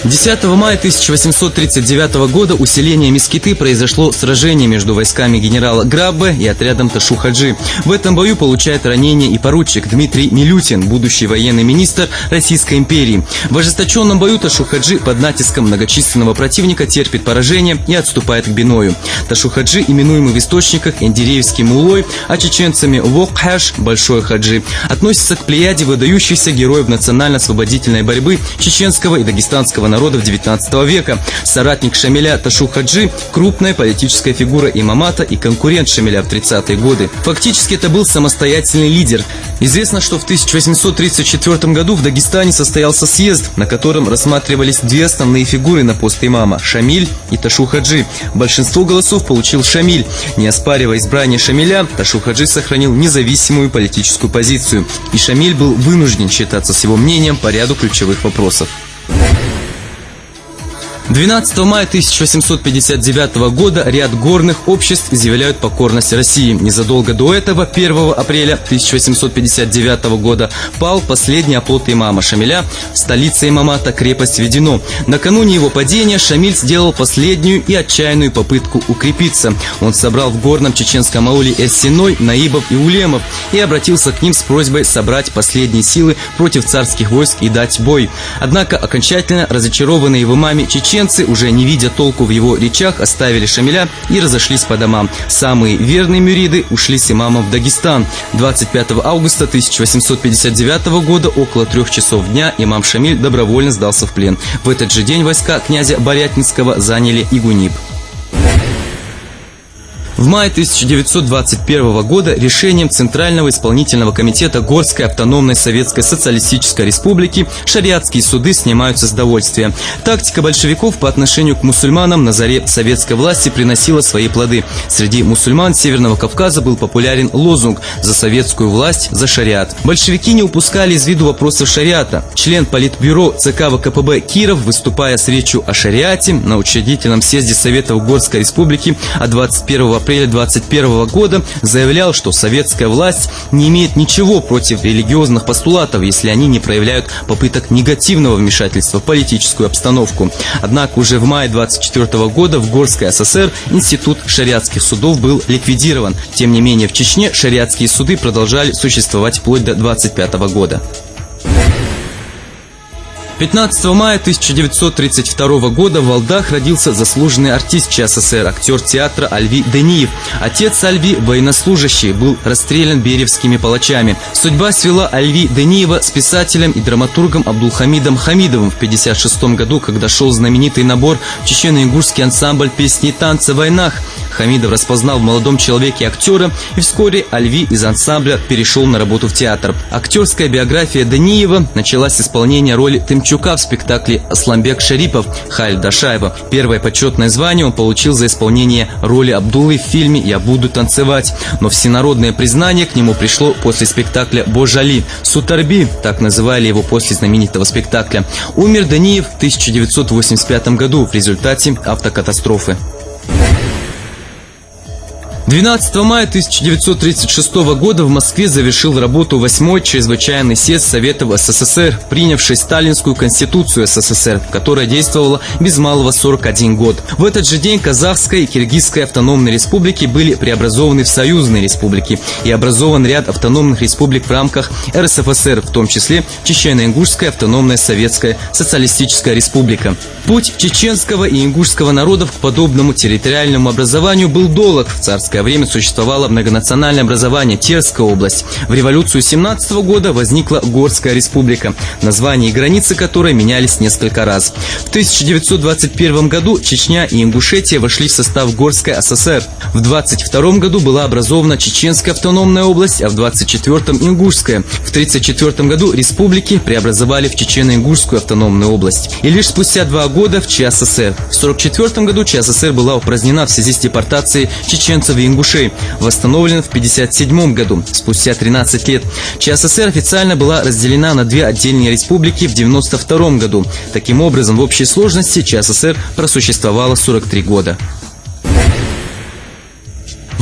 10 мая 1839 года у селения Мескиты произошло сражение между войсками генерала Граббе и отрядом Ташу-Хаджи. В этом бою получает ранение и поручик Дмитрий Милютин, будущий военный министр Российской империи. В ожесточенном бою Ташу-Хаджи под натиском многочисленного противника терпит поражение и отступает к Биною. Ташу-Хаджи, именуемый в источниках Эндиреевским Мулой, а чеченцами Вок-Хаш, Большой Хаджи, относится к плеяде выдающихся героев национально-освободительной борьбы чеченского и дагестанского народов XIX века. Соратник Шамиля Ташу-Хаджи – крупная политическая фигура имамата и конкурент Шамиля в 30-е годы. Фактически это был самостоятельный лидер. Известно, что в 1834 году в Дагестане состоялся съезд, на котором рассматривались две основные фигуры на пост имама – Шамиль и Ташу-Хаджи. Большинство голосов получил Шамиль. Не оспаривая избрание Шамиля, Ташу-Хаджи сохранил независимую политическую позицию, и Шамиль был вынужден считаться с его мнением по ряду ключевых вопросов. 12 мая 1859 года ряд горных обществ изъявляют покорность России. Незадолго до этого, 1 апреля 1859 года, пал последний оплот имама Шамиля, столица имамата, крепость Ведено. Накануне его падения Шамиль сделал последнюю и отчаянную попытку укрепиться. Он собрал в горном чеченском ауле Эрсиной наибов и улемов и обратился к ним с просьбой собрать последние силы против царских войск и дать бой. Однако окончательно разочарованные в имаме чеченцы, уже не видя толку в его речах, оставили Шамиля и разошлись по домам. Самые верные мюриды ушли с имамом в Дагестан. 25 августа 1859 года около 3 часов дня имам Шамиль добровольно сдался в плен. В этот же день войска князя Барятинского заняли Игуниб. В мае 1921 года решением Центрального исполнительного комитета Горской автономной Советской Социалистической Республики шариатские суды снимаются с довольствия. Тактика большевиков по отношению к мусульманам на заре советской власти приносила свои плоды. Среди мусульман Северного Кавказа был популярен лозунг «За советскую власть, за шариат». Большевики не упускали из виду вопросов шариата. Член политбюро ЦК ВКПБ Киров, выступая с речью о шариате на учредительном съезде Советов Горской Республики от 21 апреля 1921 года, заявлял, что советская власть не имеет ничего против религиозных постулатов, если они не проявляют попыток негативного вмешательства в политическую обстановку. Однако уже в мае 1924 года в Горской ССР институт шариатских судов был ликвидирован. Тем не менее, в Чечне шариатские суды продолжали существовать вплоть до 1925 года. 15 мая 1932 года в Валдах родился заслуженный артист ЧССР, актер театра Альви Дениев. Отец Альви, военнослужащий, был расстрелян беревскими палачами. Судьба свела Альви Дениева с писателем и драматургом Абдулхамидом Хамидовым в 1956 году, когда шел знаменитый набор в чечено-ингушский ансамбль песни и танца «Войнах». Хамидов распознал в молодом человеке актера, и вскоре Альви из ансамбля перешел на работу в театр. Актерская биография Дениева началась с исполнения роли Тымчука в спектакле «Асламбек Шарипов» Халь Дашаева. Первое почетное звание он получил за исполнение роли Абдуллы в фильме «Я буду танцевать». Но всенародное признание к нему пришло после спектакля «Божали». Сутарби, так называли его после знаменитого спектакля. Умер Дениев в 1985 году в результате автокатастрофы. 12 мая 1936 года в Москве завершил работу 8-й чрезвычайный съезд Советов СССР, принявший Сталинскую Конституцию СССР, которая действовала без малого 41 год. В этот же день Казахская и Киргизская автономные республики были преобразованы в союзные республики и образован ряд автономных республик в рамках РСФСР, в том числе Чечено-Ингушская автономная Советская Социалистическая Республика. Путь чеченского и ингушского народов к подобному территориальному образованию был долг. В царское время существовало многонациональное образование Терская область. В революцию 17 года возникла Горская республика, название и границы которой менялись несколько раз. В 1921 году Чечня и Ингушетия вошли в состав Горской ССР. В 1922 году была образована Чеченская автономная область, а в 1924 – Ингушская. В 1934 году республики преобразовали в Чечено-Ингушскую автономную область. И лишь спустя 2 года в ЧССР. В 1944 году ЧССР была упразднена в связи с депортацией чеченцев и ингушей, восстановлена в 1957 году, спустя 13 лет. ЧССР официально была разделена на 2 отдельные республики в 1992 году. Таким образом, в общей сложности ЧССР просуществовала 43 года.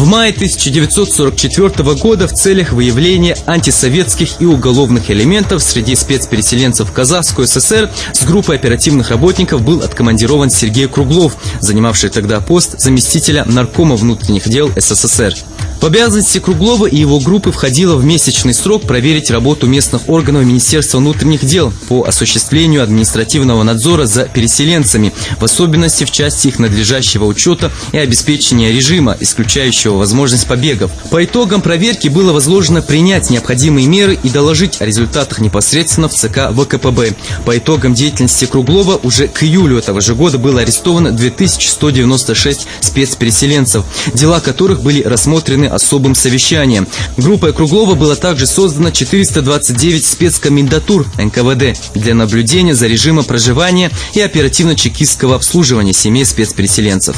В мае 1944 года в целях выявления антисоветских и уголовных элементов среди спецпереселенцев в Казахскую ССР с группой оперативных работников был откомандирован Сергей Круглов, занимавший тогда пост заместителя наркома внутренних дел СССР. В обязанности Круглова и его группы входило в месячный срок проверить работу местных органов Министерства внутренних дел по осуществлению административного надзора за переселенцами, в особенности в части их надлежащего учета и обеспечения режима, исключающего возможность побегов. По итогам проверки было возложено принять необходимые меры и доложить о результатах непосредственно в ЦК ВКПБ. По итогам деятельности Круглова уже к июлю этого же года было арестовано 2196 спецпереселенцев, дела которых были рассмотрены особым совещанием. Группой Круглова было также создано 429 спецкомендатур НКВД для наблюдения за режимом проживания и оперативно-чекистского обслуживания семей спецпереселенцев.